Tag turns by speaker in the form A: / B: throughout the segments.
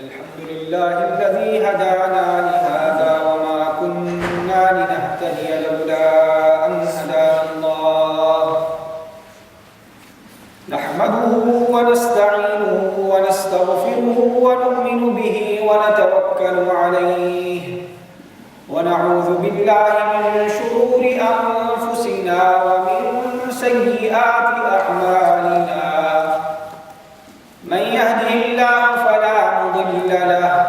A: الحمد لله الذي هدانا لهذا وما كنا لنهتدي لولا أن هدانا الله نحمده ونستعينه ونستغفره ونؤمن به ونتوكل عليه ونعوذ بالله من شرور أنفسنا ومن سيئات أعمالنا من يهده الله فلا مضل له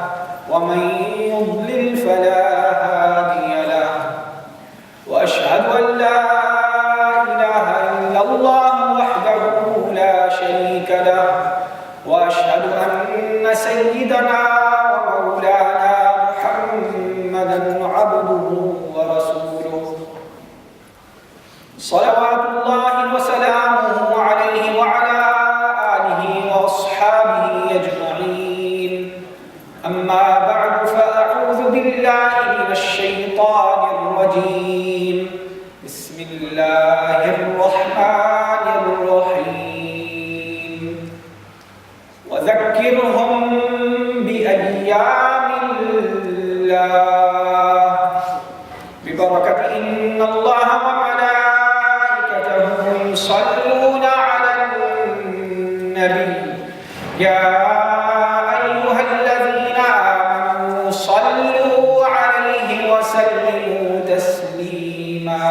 A: ومن يضلل فلا هادي له وأشهد أن لا إله إلا الله وحده لا شريك له وأشهد أن سيدنا ومولانا محمدا عبده ورسوله صلوات الله وسلامه عليه وعلى آله وأصحابه أجمعين أما بعد فأعوذ بالله من الشيطان الرجيم بسم الله الرحمن الرحيم وذكرهم بأيام الله ببركة إن الله وملائكته يصلون على النبي يا أيها الذين آمنوا صلوا عليه وسلموا تسليما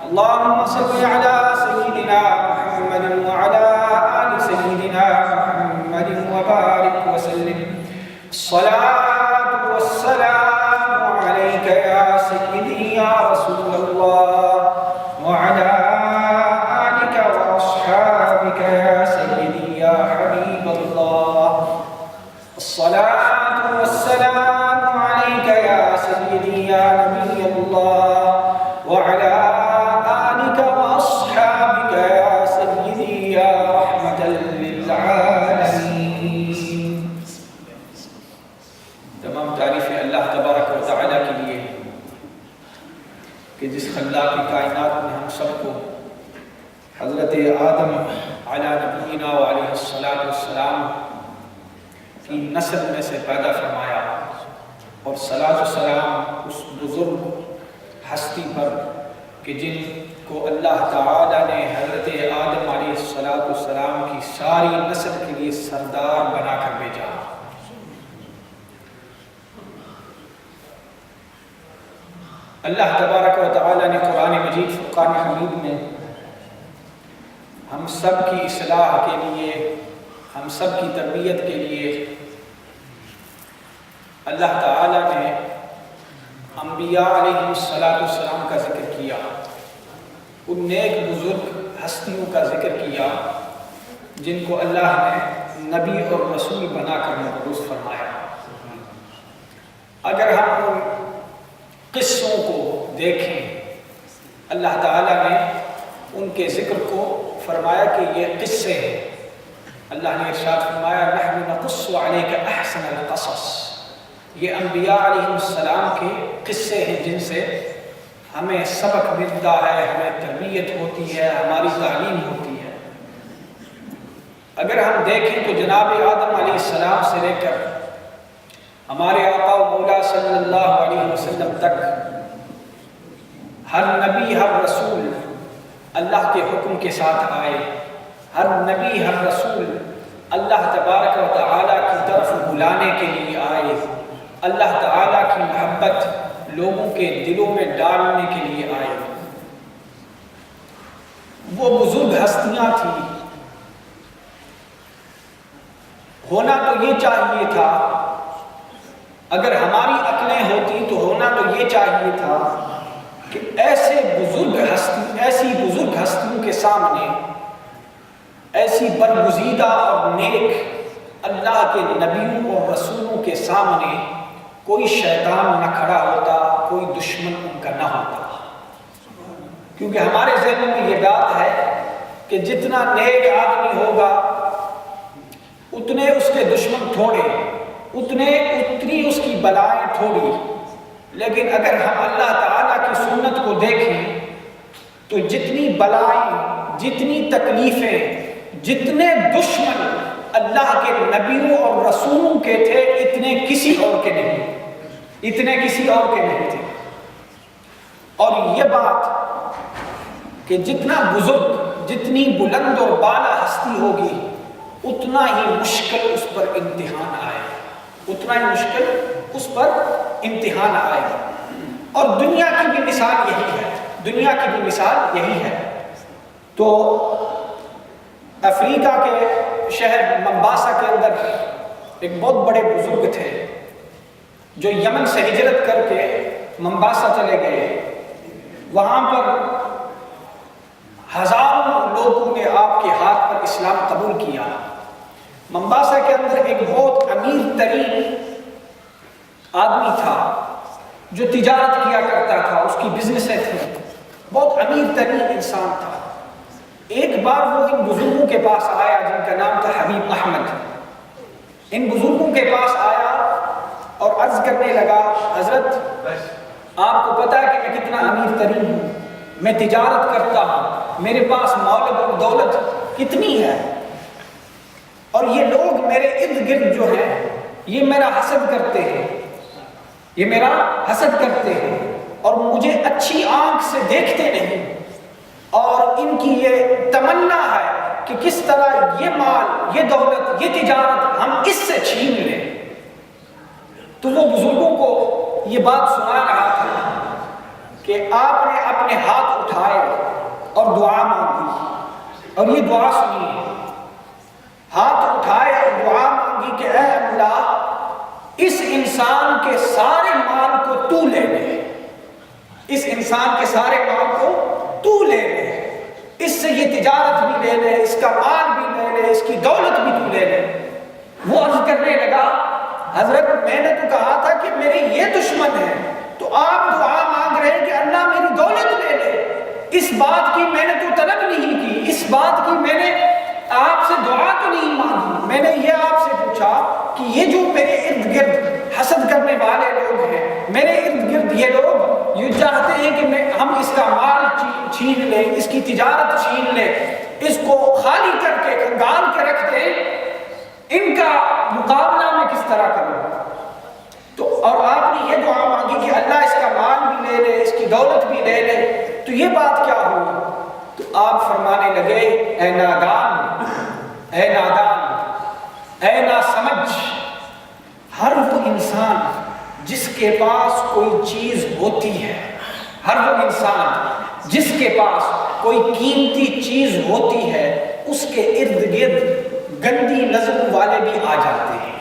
A: اللهم صل على سيدنا محمد وعلى آل سيدنا محمد وبارك وسلم الصلاة والسلام عليك يا سيدي يا رسول الله وعلى آلك وأصحابك يا سيدي يا حبيب الله الصلاة والسلام عليك يا سيدي يا نبي الله وعلى آلك وأصحابك يا سيدي يا رحمة للعالمين تمام تعریفیں اللہ تبارک و تعالیٰ کے لیے کہ جس خلاق کائنات نے ہم سب کو حضرت آدم علی نبینا و علیہ السلام کی نسل میں سے پیدا فرمایا اور صلاۃ و سلام اس بزرگ ہستی پر کہ جن کو اللہ تعالیٰ نے حضرت آدم علیہ السلام کی ساری نسل کے لیے سردار بنا کر بھیجا. اللہ تبارک و تعالیٰ نے قرآن مجید فرقان حمید میں ہم سب کی اصلاح کے لیے ہم سب کی تربیت کے لیے اللہ تعالیٰ نے انبیاء علیہ السلام کا ذکر کیا, ان نیک بزرگ ہستیوں کا ذکر کیا جن کو اللہ نے نبی اور رسول بنا کر مبعوث فرمایا. اگر ہم ان قصوں کو دیکھیں, اللہ تعالیٰ نے ان کے ذکر کو فرمایا کہ یہ قصے ہیں. اللہ نے ارشاد فرمایا نحن نقص علیک احسن القصص, یہ انبیاء علیہ السلام کے قصے ہیں جن سے ہمیں سبق ملتا ہے, ہمیں تربیت ہوتی ہے, ہماری تعلیم ہوتی ہے. اگر ہم دیکھیں تو جناب آدم علیہ السلام سے لے کر ہمارے آقا و مولا صلی اللہ علیہ وسلم تک ہر نبی ہر رسول اللہ کے حکم کے ساتھ آئے. ہر نبی ہر رسول اللہ تبارک و تعالیٰ کی طرف بلانے کے لیے آئے, اللہ تعالیٰ کی محبت لوگوں کے دلوں میں ڈالنے کے لیے آئے. وہ بزرگ ہستیاں تھیں. ہونا تو یہ چاہیے تھا, اگر ہماری عقلیں ہوتی تو ہونا تو یہ چاہیے تھا کہ ایسی بزرگ ہستیوں کے سامنے, ایسی برگزیدہ اور نیک اللہ کے نبیوں اور رسولوں کے سامنے کوئی شیطان نہ کھڑا ہوتا, کوئی دشمن ان کا نہ ہوتا. کیونکہ ہمارے ذہن میں یہ بات ہے کہ جتنا نیک آدمی ہوگا اتنے اس کے دشمن تھوڑے, اتنی اس کی بلائیں تھوڑی. لیکن اگر ہم اللہ تعالیٰ کی سنت کو دیکھیں تو جتنی بلائیں, جتنی تکلیفیں, جتنے دشمن اللہ کے نبیوں اور رسولوں کے تھے اتنے کسی اور کے نہیں، اتنے کسی اور کے نہیں تھے۔ اور یہ بات کہ جتنا بزرگ، جتنی بلند اور بالا ہستی ہوگی اتنا ہی مشکل اس پر امتحان آئے گا، اتنا ہی مشکل اس پر امتحان آئے گا۔ اور دنیا کی بھی مثال یہی ہے، دنیا کی بھی مثال یہی ہے۔ تو افریقہ کے شہر ممباسا کے اندر ایک بہت بڑے بزرگ تھے جو یمن سے ہجرت کر کے ممباسا چلے گئے۔ وہاں پر ہزاروں لوگوں نے آپ کے ہاتھ پر اسلام قبول کیا۔ ممباسا کے اندر ایک بہت امیر ترین آدمی تھا جو تجارت کیا کرتا تھا، اس کی بزنسیں تھیں، بہت امیر ترین انسان تھا۔ ایک بار وہ ان بزرگوں کے پاس آیا جن کا نام تھا حبیب احمد۔ ان بزرگوں کے پاس آیا اور عرض کرنے لگا، حضرت آپ کو پتا ہے کہ میں کتنا امیر ترین ہوں، میں تجارت کرتا ہوں، میرے پاس مال و دولت کتنی ہے، اور یہ لوگ میرے ارد گرد جو ہیں یہ میرا حسد کرتے ہیں، یہ میرا حسد کرتے ہیں اور مجھے اچھی آنکھ سے دیکھتے نہیں، اور ان کی یہ تمنا ہے کہ کس طرح یہ مال، یہ دولت، یہ تجارت ہم اس سے چھین لیں۔ تو وہ بزرگوں کو یہ بات سنا رہا تھا کہ آپ نے اپنے ہاتھ اٹھائے اور دعا مانگی، اور یہ دعا سنیے، ہاتھ اٹھائے اور دعا مانگی کہ اے اللہ اس انسان کے سارے مال کو تو لے لے، اس انسان کے سارے مال کو تو لے لے، اس سے یہ تجارت بھی لے لے، اس کا مال بھی لے لے، اس کی دولت بھی تو لے لے۔ وہ عرض کرنے لگا، حضرت میں نے تو کہا تھا کہ میرے یہ دشمن ہے، تو آپ دعا مانگ رہے ہیں کہ اللہ میری دولت لے لے، اس بات کی میں نے تو طلب نہیں کی، اس بات کی میں نے آپ سے دعا تو نہیں مانگی، میں نے یہ آپ سے پوچھا کہ یہ جو میرے ارد گرد حسد کرنے والے لوگ ہیں، میرے ارد گرد یہ لوگ یہ چاہتے ہیں کہ ہم اس کا مال چھین لیں، اس کی تجارت چھین لیں، اس کو خالی کر کے کنگال کے رکھ دیں، ان کا مقابلہ میں کس طرح کروں؟ تو اور آپ نے یہ دعا مانگی کہ اللہ اس کا مال بھی لے لے، اس کی دولت بھی لے لے، تو یہ بات کیا ہوئی؟ تو آپ فرمانے لگے، اے نادان، اے نادان، اے ناسمجھ، ہر وہ انسان جس کے پاس کوئی چیز ہوتی ہے، ہر وہ انسان جس کے پاس کوئی قیمتی چیز ہوتی ہے، اس کے ارد گرد گندی نظروں والے بھی آ جاتے ہیں،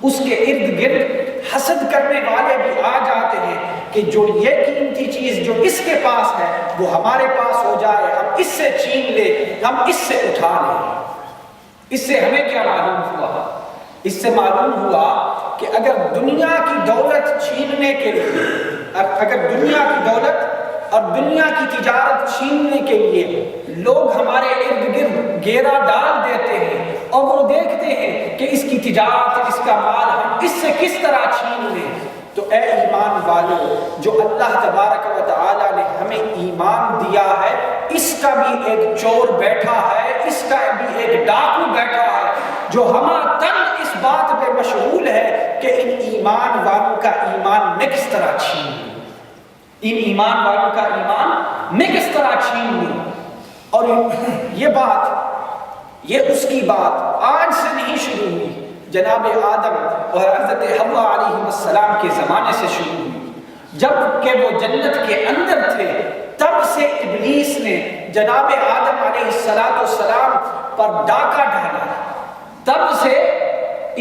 A: اس کے ارد گرد حسد کرنے والے بھی آ جاتے ہیں کہ جو یہ قیمتی چیز جو اس کے پاس ہے وہ ہمارے پاس ہو جائے، ہم اس سے چھین لیں، ہم اس سے اٹھا لیں۔ اس سے ہمیں کیا معلوم ہوا؟ اس سے معلوم ہوا کہ اگر دنیا کی دولت چھیننے کے لیے، اگر دنیا کی دولت اور دنیا کی تجارت چھیننے کے لیے لوگ ہمارے ارد گرد گھیرا ڈال دیتے ہیں اور وہ دیکھتے ہیں کہ اس کی تجارت، اس کا مال ہم اس سے کس طرح چھین لیں، تو اے ایمان والو، جو اللہ تبارک و تعالی نے ہمیں ایمان دیا ہے، اس کا بھی ایک چور بیٹھا ہے، اس کا بھی ایک ڈاکو بیٹھا ہے جو ہمہ اس بات پہ مشغول ہے کہ ان ایمان والوں کا ایمان میں کس طرح چھین لوں، ان ایمان والوں کا ایمان میں کس طرح چھین لوں۔ اور یہ بات، یہ اس کی بات آج سے نہیں شروع ہوئی، جناب آدم اور حضرت حوا علیہ السلام کے زمانے سے شروع ہوئی، جب کہ وہ جنت کے اندر تھے تب سے ابلیس نے جناب آدم علیہ السلام پر ڈاکہ ڈالا، تب سے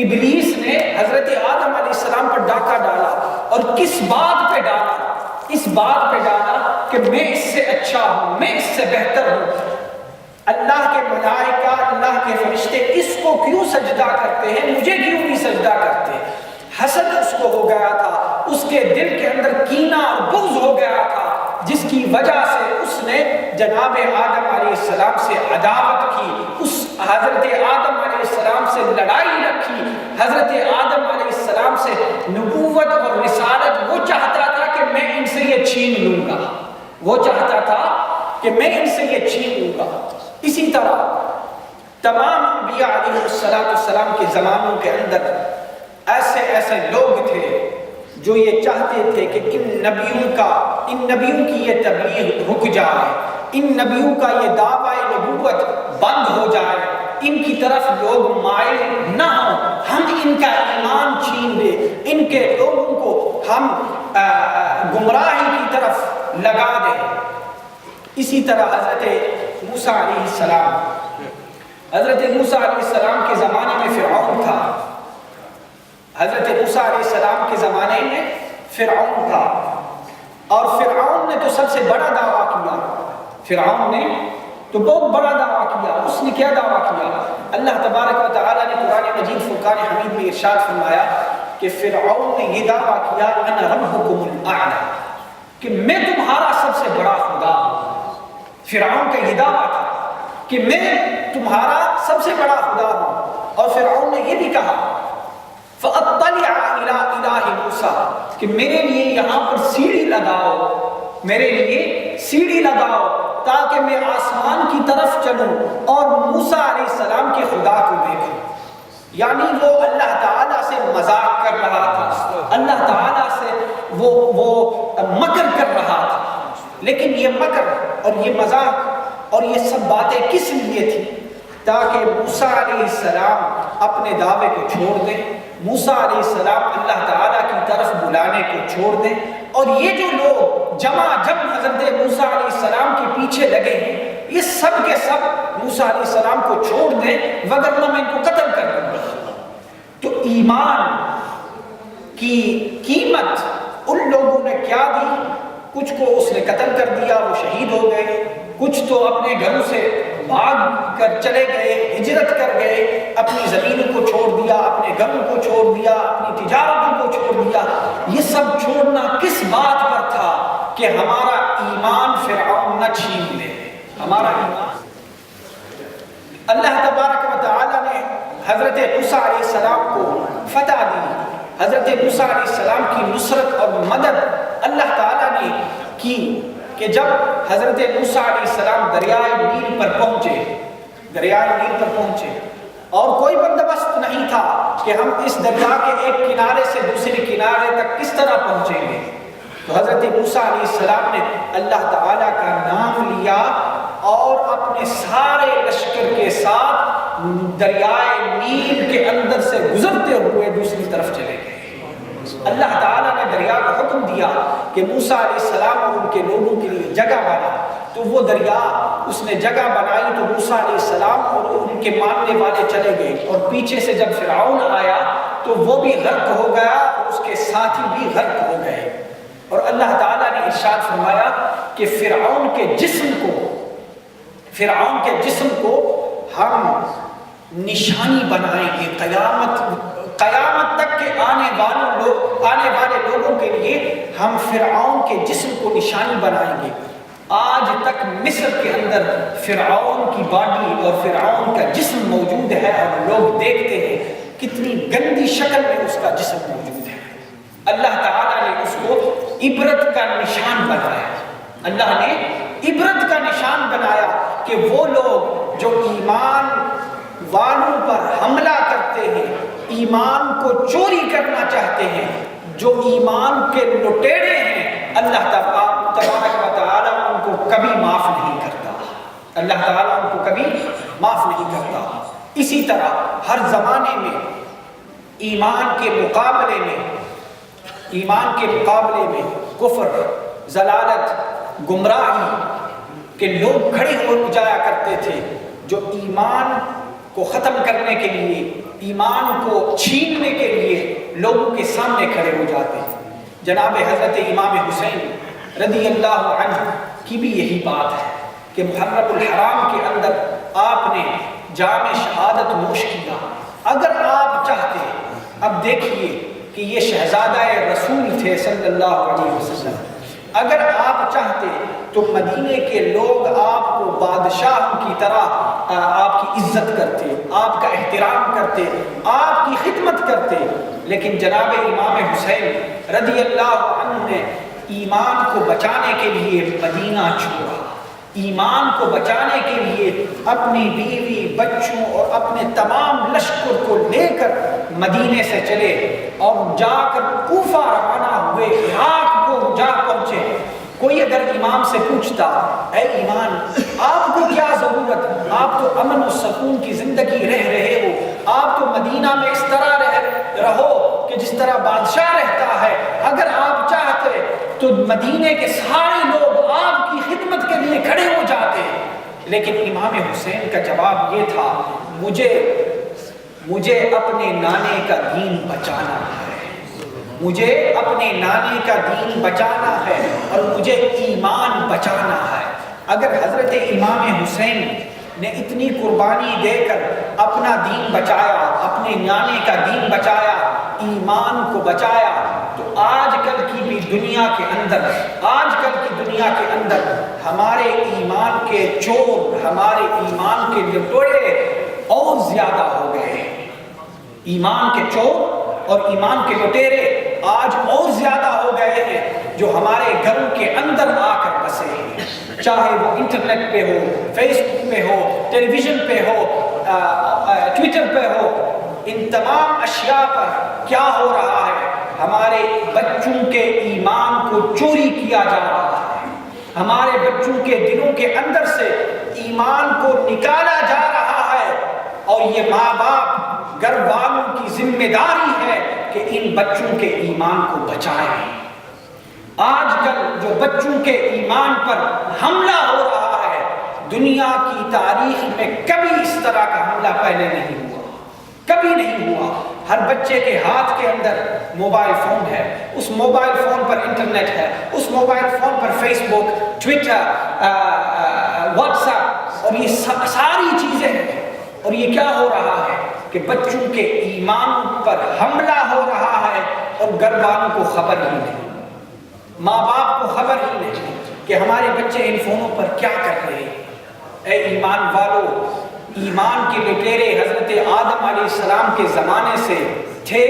A: ابلیس نے حضرت آدم علیہ السلام پر ڈاکہ ڈالا، اور کس بات پہ ڈالا؟ اس بات پہ ڈالا کہ میں اس سے اچھا ہوں، میں اس سے بہتر ہوں، اللہ کے ملائکہ، اللہ کے فرشتے اس کو کیوں سجدہ کرتے ہیں، مجھے کیوں نہیں سجدہ کرتے؟ حسد اس کو ہو گیا تھا، اس کے دل کے اندر کینہ اور بغض ہو گیا تھا، جس کی وجہ سے اس نے جناب آدم علیہ السلام سے عداوت کی، اس حضرت آدم علیہ السلام سے لڑائی رکھی، حضرت آدم علیہ السلام سے نبوت اور رسالت وہ چاہتا تھا کہ میں ان سے یہ چھین لوں گا، وہ چاہتا تھا کہ میں ان سے یہ چھین لوں گا۔ اسی طرح تمام انبیاء علیہ السلام کے زمانوں کے اندر ایسے ایسے لوگ تھے جو یہ چاہتے تھے کہ ان نبیوں کی یہ تبلیغ رک جائے، ان نبیوں کا یہ دعویٰ نبوت بند ہو جائے، ان کی طرف لوگ مائل نہ ہوں، ہم ان کا ایمان چھین لیں، ان کے لوگوں کو ہم گمراہی کی طرف لگا دیں۔ اسی طرح حضرت موسیٰ علیہ السلام کے زمانے میں فرعون تھا، حضرت موسیٰ علیہ السلام کے زمانے میں فرعون تھا، اور فرعون نے تو سب سے بڑا دعویٰ کیا، فرعون نے تو بہت بڑا دعویٰ کیا۔ اس نے کیا دعویٰ کیا؟ اللہ تبارک و تعالیٰ نے قرآن مجید فرقان حمید میں ارشاد فرمایا کہ فرعون نے یہ دعویٰ کیا انا ربکم الاعلی، کہ میں تمہارا سب سے بڑا خدا ہوں۔ فرعون کا یہ دعویٰ تھا کہ میں تمہارا سب سے بڑا خدا ہوں، اور فرعون نے یہ بھی کہا فَأَطَّلِعَ إِلَىٰ إِلَٰهِ مُوسَىٰ، کہ میرے لیے یہاں پر سیڑھی لگاؤ، میرے لیے سیڑھی لگاؤ تاکہ میں آسمان کی طرف چلوں اور موسیٰ علیہ السلام کے خدا کو دیکھوں۔ یعنی وہ اللہ تعالیٰ سے مذاق کر رہا تھا، اللہ تعالیٰ سے وہ مکر کر رہا تھا، لیکن یہ مکر اور یہ مذاق اور یہ سب باتیں کس لیے تھی؟ تاکہ موسیٰ علیہ السلام اپنے دعوے کو چھوڑ دیں، موسیٰ علیہ السلام اللہ تعالیٰ کی طرف بلانے کو چھوڑ دیں، اور یہ جو لوگ جم حضرت موسیٰ علیہ السلام کے پیچھے لگے ہیں، یہ سب کے سب موسیٰ علیہ السلام کو چھوڑ دیں، وگرنہ میں ان کو قتل کر دوں گا۔ تو ایمان کی قیمت ان لوگوں نے کیا دی؟ کچھ کو اس نے قتل کر دیا، وہ شہید ہو گئے، کچھ تو اپنے گھروں سے بھاگ کر چلے گئے، ہجرت کر گئے، اپنی زمینوں کو چھوڑ دیا، اپنے گھروں کو چھوڑ دیا، اپنی تجارتوں کو چھوڑ دیا۔ یہ سب چھوڑنا کس بات پر تھا؟ کہ ہمارا ایمان فرعون نہ چھین لے، ہمارا ایمان۔ اللہ تبارک و تعالی نے حضرت موسیٰ علیہ السلام کو فتح دی، حضرت موسیٰ علیہ السلام کی نصرت اور مدد اللہ تعالیٰ نے کی کہ جب حضرت موسیٰ علیہ السلام دریائے نیل پر پہنچے اور کوئی بندوبست نہیں تھا کہ ہم اس دریا کے ایک کنارے سے دوسرے کنارے تک کس طرح پہنچیں گے، تو حضرت موسیٰ علیہ السلام نے اللہ تعالیٰ کا نام لیا اور اپنے سارے لشکر کے ساتھ دریائے نیل کے اندر سے گزرتے ہوئے دوسری طرف چلے گئے۔ اللہ تعالیٰ نے دریا کو حکم دیا کہ موسیٰ علیہ السلام اور ان کے لوگوں کے لیے جگہ بنا، تو وہ دریا اس نے جگہ بنائی، تو موسیٰ علیہ السلام اور ان کے ماننے والے چلے گئے، اور پیچھے سے جب فرعون آیا تو وہ بھی غرق ہو گیا اور اس کے ساتھی بھی غرق ہو گئے۔ اور اللہ تعالیٰ نے ارشاد فرمایا کہ فرعون کے جسم کو ہم نشانی بنائیں گے، قیامت تک کے آنے والے لوگوں کے لیے ہم فرعون کے جسم کو نشانی بنائیں گے۔ آج تک مصر کے اندر فرعون کی باڈی اور فرعون کا جسم موجود ہے، اور لوگ دیکھتے ہیں کتنی گندی شکل میں اس کا جسم موجود ہے۔ اللہ تعالیٰ نے اس کو عبرت کا نشان بنایا، اللہ نے عبرت کا نشان بنایا کہ وہ لوگ جو ایمان والوں پر حملہ کرتے ہیں، ایمان کو چوری کرنا چاہتے ہیں، جو ایمان کے لٹیرے ہیں، اللہ تبارک و تعالیٰ ان کو کبھی معاف نہیں کرتا، اللہ تعالیٰ ان کو کبھی معاف نہیں کرتا۔ اسی طرح ہر زمانے میں ایمان کے مقابلے میں کفر، ضلالت، گمراہی کے لوگ کھڑے ہو جایا کرتے تھے، جو ایمان کو ختم کرنے کے لیے، ایمان کو چھیننے کے لیے لوگوں کے سامنے کھڑے ہو جاتے ہیں۔ جناب حضرت امام حسین رضی اللہ عنہ کی بھی یہی بات ہے کہ محرم الحرام کے اندر آپ نے جام شہادت نوش کیا۔ اگر آپ چاہتے، اب دیکھیے کہ یہ شہزادہ رسول تھے صلی اللہ علیہ وسلم، اگر آپ چاہتے تو مدینے کے لوگ آپ کو بادشاہ کی طرح آپ کی عزت کرتے، آپ کا احترام کرتے، آپ کی خدمت کرتے، لیکن جناب امام حسین رضی اللہ عنہ نے ایمان کو بچانے کے لیے مدینہ چھوڑا، ایمان کو بچانے کے لیے اپنی بیوی بچوں اور اپنے تمام لشکر کو لے کر مدینے سے چلے اور جا کر کوفہ روانہ ہوئے، عراق کو جا پہنچے۔ کوئی اگر امام سے پوچھتا اے امام آپ کو کیا ضرورت، آپ تو امن و سکون کی زندگی رہ رہے ہو، آپ تو مدینہ میں اس طرح رہو کہ جس طرح بادشاہ رہتا ہے، اگر آپ چاہتے تو مدینے کے سارے لوگ آپ کی خدمت کے لیے کھڑے ہو جاتے۔ لیکن امام حسین کا جواب یہ تھا مجھے اپنے نانے کا دین بچانا ہے، مجھے اپنے نانے کا دین بچانا ہے اور مجھے ایمان بچانا ہے۔ اگر حضرت امام حسین نے اتنی قربانی دے کر اپنا دین بچایا، اپنے نانے کا دین بچایا، ایمان کو بچایا، تو آج کل کی دنیا کے اندر ہمارے ایمان کے چور، ہمارے ایمان کے لٹورے اور زیادہ ہو گئے ہیں۔ ایمان کے چور اور ایمان کے لٹیرے آج اور زیادہ ہو گئے ہیں، جو ہمارے گھروں کے اندر آ کر بسے ہیں، چاہے وہ انٹرنیٹ پہ ہو، فیس بک پہ ہو، ٹیلی ویژن پہ ہو، ٹویٹر پہ ہو۔ ان تمام اشیاء پر کیا ہو رہا ہے؟ ہمارے بچوں کے ایمان کو چوری کیا جا رہا ہے، ہمارے بچوں کے دلوں کے اندر سے ایمان کو نکالا جا رہا ہے، اور یہ ماں باپ گھر والوں کی ذمہ داری ہے کہ ان بچوں کے ایمان کو بچائیں۔ آج کل جو بچوں کے ایمان پر حملہ ہو رہا ہے، دنیا کی تاریخ میں کبھی اس طرح کا حملہ پہلے نہیں ہوا، کبھی نہیں ہوا۔ ہر بچے کے ہاتھ کے اندر موبائل فون ہے، اس موبائل فون پر انٹرنیٹ ہے، اس موبائل فون پر فیس بک، ٹویٹر، واٹس ایپ اور یہ ساری چیزیں ہیں۔ اور یہ کیا ہو رہا ہے کہ بچوں کے ایمان پر حملہ ہو رہا ہے، اور گھر والوں کو خبر ہی نہیں، ماں باپ کو خبر ہی نہیں کہ ہمارے بچے ان فونوں پر کیا کر رہے ہیں۔ اے ایمان والو، ایمان کے لٹیرے حضرت آدم علیہ السلام کے زمانے سے تھے،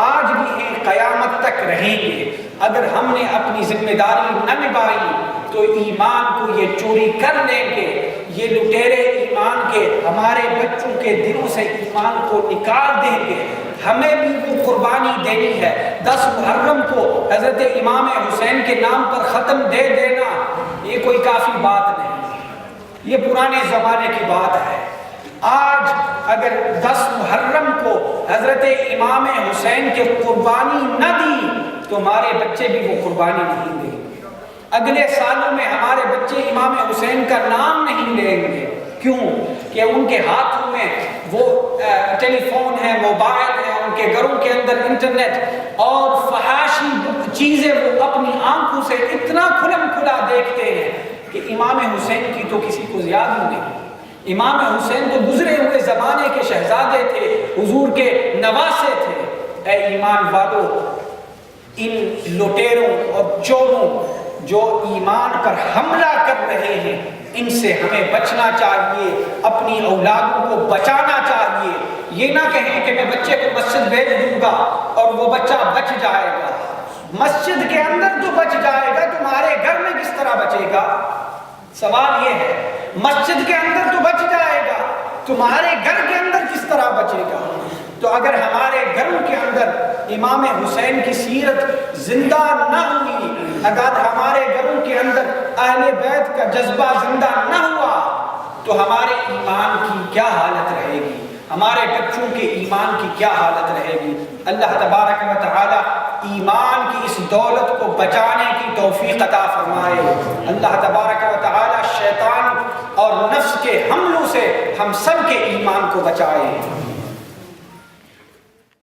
A: آج بھی ہیں، قیامت تک رہیں گے۔ اگر ہم نے اپنی ذمہ داری نہ نبھائی تو ایمان کو یہ چوری کر لیں گے، یہ لٹیرے ایمان کے ہمارے بچوں کے دلوں سے ایمان کو نکال دیں گے۔ ہمیں بھی وہ قربانی دینی ہے۔ 10 محرم کو حضرت امام حسین کے نام پر ختم دے دینا یہ کوئی کافی بات نہیں، یہ پرانے زمانے کی بات ہے۔ آج اگر 10 محرم کو حضرت امام حسین کی قربانی نہ دی تو ہمارے بچے بھی وہ قربانی نہیں دیں گے۔ اگلے سالوں میں ہمارے بچے امام حسین کا نام نہیں لیں گے۔ کیوں؟ کہ ان کے ہاتھوں میں وہ ٹیلی فون ہے، موبائل ہے، ان کے گھروں کے اندر انٹرنیٹ اور فحاشی چیزیں وہ اپنی آنکھوں سے اتنا کھلم کھلا دیکھتے ہیں کہ امام حسین کی تو کسی کو یاد ہی نہیں۔ امام حسین تو گزرے ہوئے زمانے کے شہزادے تھے، حضور کے نواسے تھے۔ اے ایمان والو، ان لٹیروں اور چوروں جو ایمان پر حملہ کر رہے ہیں، ان سے ہمیں بچنا چاہیے، اپنی اولادوں کو بچانا چاہیے۔ یہ نہ کہیں کہ میں بچے کو مسجد بھیج دوں گا اور وہ بچہ بچ جائے گا۔ مسجد کے اندر تو بچ جائے گا، تمہارے گھر میں کس طرح بچے گا؟ سوال یہ ہے، مسجد کے اندر تو بچ جائے گا، تمہارے گھر کے اندر کس طرح بچے گا؟ تو اگر ہمارے گھروں کے اندر امام حسین کی سیرت زندہ نہ ہوئی، اگر ہمارے گھروں کے اندر اہل بیت کا جذبہ زندہ نہ ہوا تو ہمارے ایمان کی کیا حالت رہے گی، ہمارے بچوں کے ایمان کی کیا حالت رہے گی۔ اللہ تبارک و تعالی ایمان کی اس دولت کو بچانے کی توفیق عطا فرمائے۔ اللہ تبارک و تعالی شیطان اور نفس کے حملوں سے ہم سب کے ایمان کو بچائے۔